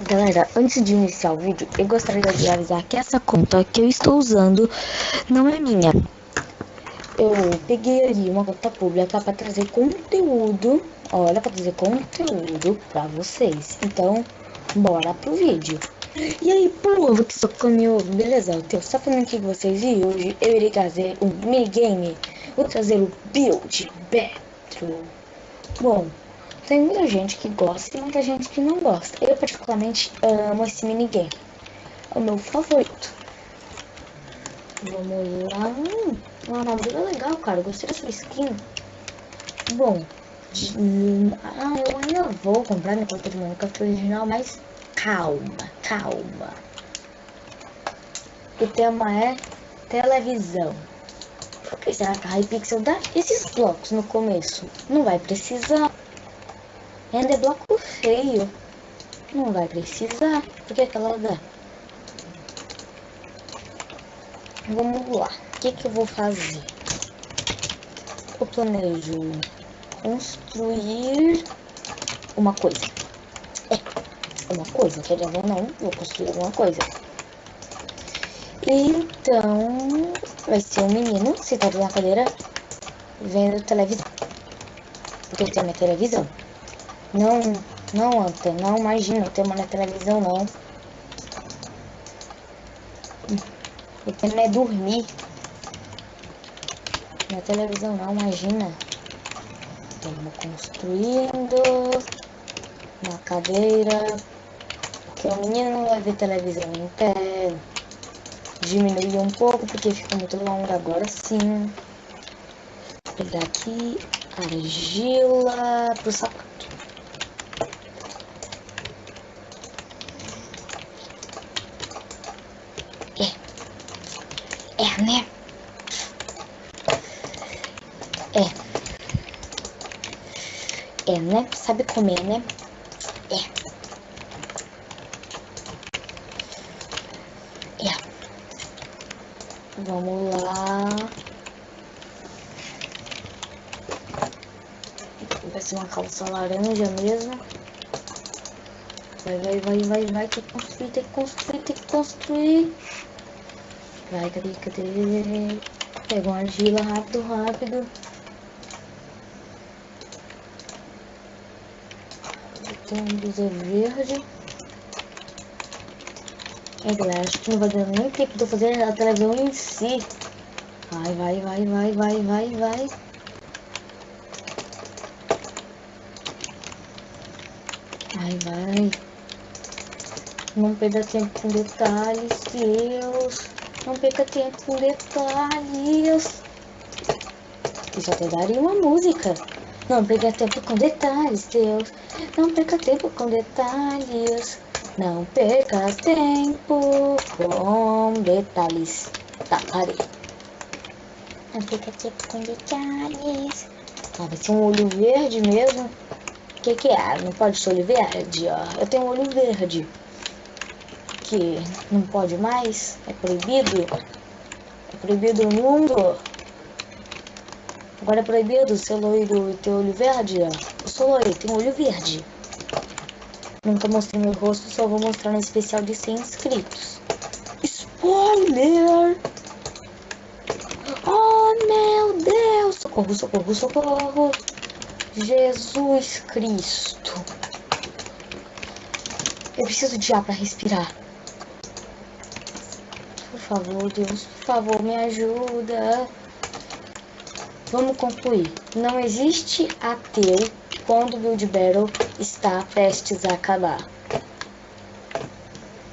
Galera, antes de iniciar o vídeo, eu gostaria de avisar que essa conta que eu estou usando não é minha. Eu peguei ali uma conta pública para trazer conteúdo, olha, para trazer conteúdo para vocês. Então, bora pro vídeo. E aí, povo que socou meu ovo, beleza? Eu tenho só falando aqui com vocês e hoje eu irei trazer um minigame. Vou trazer o Build Battle. Bom, tem muita gente que gosta e muita gente que não gosta. Eu particularmente amo esse minigame. É o meu favorito. Vamos lá. Uma armadura legal, cara. Gostei da sua skin. Bom, eu ainda vou comprar minha conta de Minecraft original, mas calma. O tema é televisão. Por que será que a Hypixel dá esses blocos no começo? Não vai precisar. Ainda é bloco feio. Não vai precisar. Por que ela dá? Vamos lá. O que eu vou fazer? Eu planejo construir uma coisa. Uma coisa. Quer dizer, não. Vou construir alguma coisa. Então, vai ser um menino sentado na cadeira vendo televisão. Porque tem minha televisão. Não, Anta, não imagina ter uma na televisão, não. O tema é dormir. Na televisão não, imagina. Estamos construindo uma cadeira. Porque o menino não vai ver televisão em pé. Diminuir um pouco porque fica muito longo agora sim. Vou pegar aqui argila pro sapato. Né? Né? Sabe comer, né? Vamos lá. Vai ser uma calça laranja mesmo. Vai. Tem que construir. Vai, cadê? Pega uma argila rápido. Tem uma blusa verde. Galera, acho que não vai dar nem tempo de eu fazer a televisão em si. Vai. Não perca tempo com detalhes, Deus. Não perca tempo com detalhes. Isso até daria uma música. Não perca tempo com detalhes, Deus. Não perca tempo com detalhes. Não perca tempo com detalhes. Tá, parei. Não perca tempo com detalhes. Vai ser um olho verde mesmo. O que é? Não pode ser olho verde, ó. Eu tenho um olho verde. Que não pode mais? É proibido? É proibido no mundo? Agora é proibido ser loiro e ter olho verde, ó. Eu sou loiro, tenho olho verde. Nunca mostrei meu rosto, só vou mostrar no especial de 100 inscritos. Spoiler! Oh, meu Deus! Socorro! Jesus Cristo! Eu preciso de ar pra respirar. Por favor, Deus, por favor, me ajuda. Vamos concluir. Não existe ateu quando o Build Battle está prestes a acabar.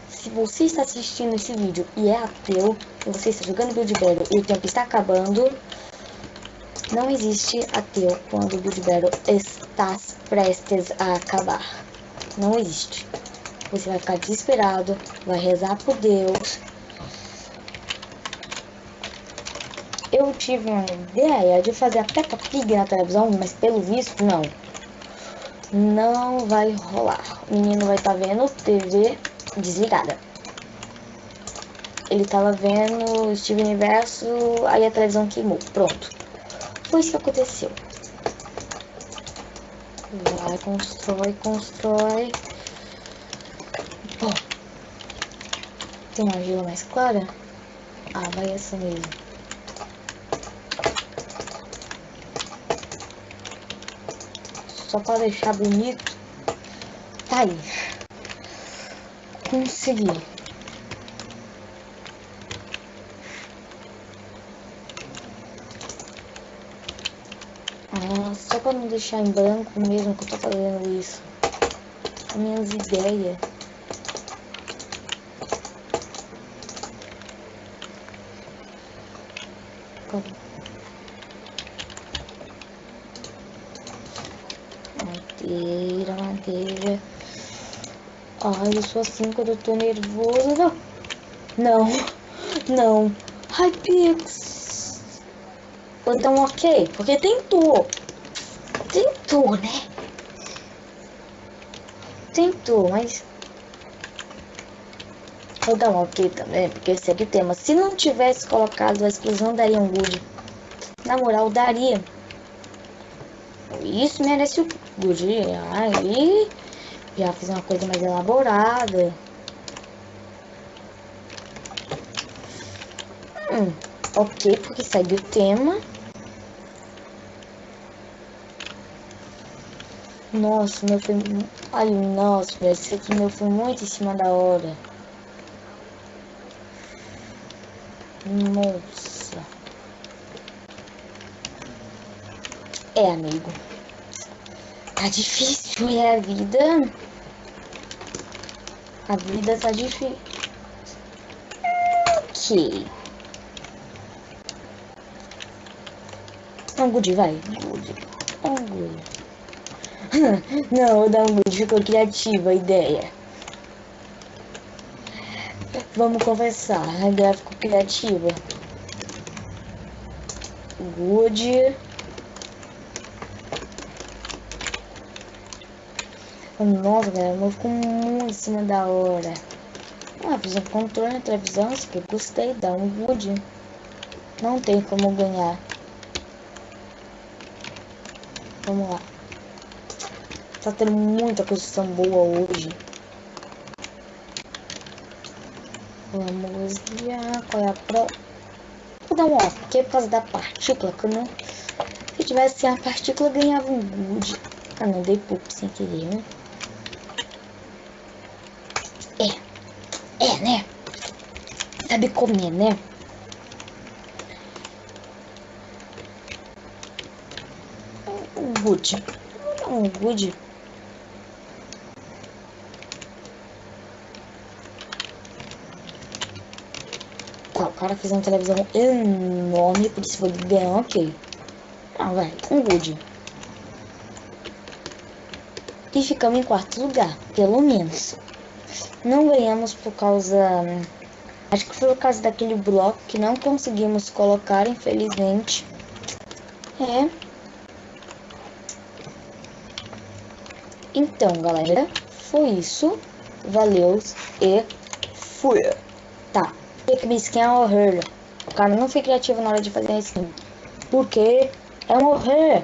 Se você está assistindo esse vídeo e é ateu, e você está jogando Build Battle e o tempo está acabando, não existe ateu quando o Build Battle está prestes a acabar. Não existe. Você vai ficar desesperado, vai rezar por Deus. Eu tive uma ideia de fazer a Peppa Pig na televisão, mas pelo visto não. Não vai rolar. O menino vai estar vendo TV desligada. Ele estava vendo Steven Universo, aí a televisão queimou. Pronto. Foi isso que aconteceu. Vai, constrói. tem uma argila mais clara? Ah, vai essa mesmo. Só para deixar bonito. Tá aí. Consegui. Ah, só para não deixar em branco mesmo que eu tô fazendo isso. As minhas ideias. Madeira, madeira. Ai, eu sou assim quando eu tô nervoso. Não, não, não. Ai, Pix. Vou dar um ok, porque tentou. Tentou, né? Tentou, mas... Vou dar um ok também, porque esse aqui tem. Mas se não tivesse colocado a explosão, daria um good. Na moral, daria. Isso merece o good. Aí já fiz uma coisa mais elaborada. Ok, porque sai do tema. Nossa, meu foi... Ai, nossa, velho, esse aqui meu foi muito em cima da hora. Nossa. É, amigo. Tá difícil, é a vida. A vida tá difícil. Ok. Um good, vai. Good. Um good. Não, vou dar um good. Ficou criativa a ideia. Vamos conversar. A ideia ficou criativa. Good. Nossa, galera, o meu ficou muito em cima da hora. Ah, fiz um controle na televisão, isso que eu gostei, dá um good. Não tem como ganhar. Vamos lá. Tá tendo muita construção boa hoje. Vamos ver qual é a prova. Vou dar um ok por causa da partícula, que eu não... Se tivesse a partícula, eu ganhava um good. Ah, não, dei pouco sem querer, né? É, né? Sabe comer, né? Um good. Um good. Tá, o cara fez uma televisão enorme, por isso vou ganhar, ok. Ah, vai, um good. E ficamos em quarto lugar, pelo menos. Não ganhamos por causa... Acho que foi por causa daquele bloco que não conseguimos colocar, infelizmente. É. Então, galera, foi isso. Valeu e fui. Tá. Tem que skin é horror. O cara não foi criativo na hora de fazer a skin. Porque é um horror.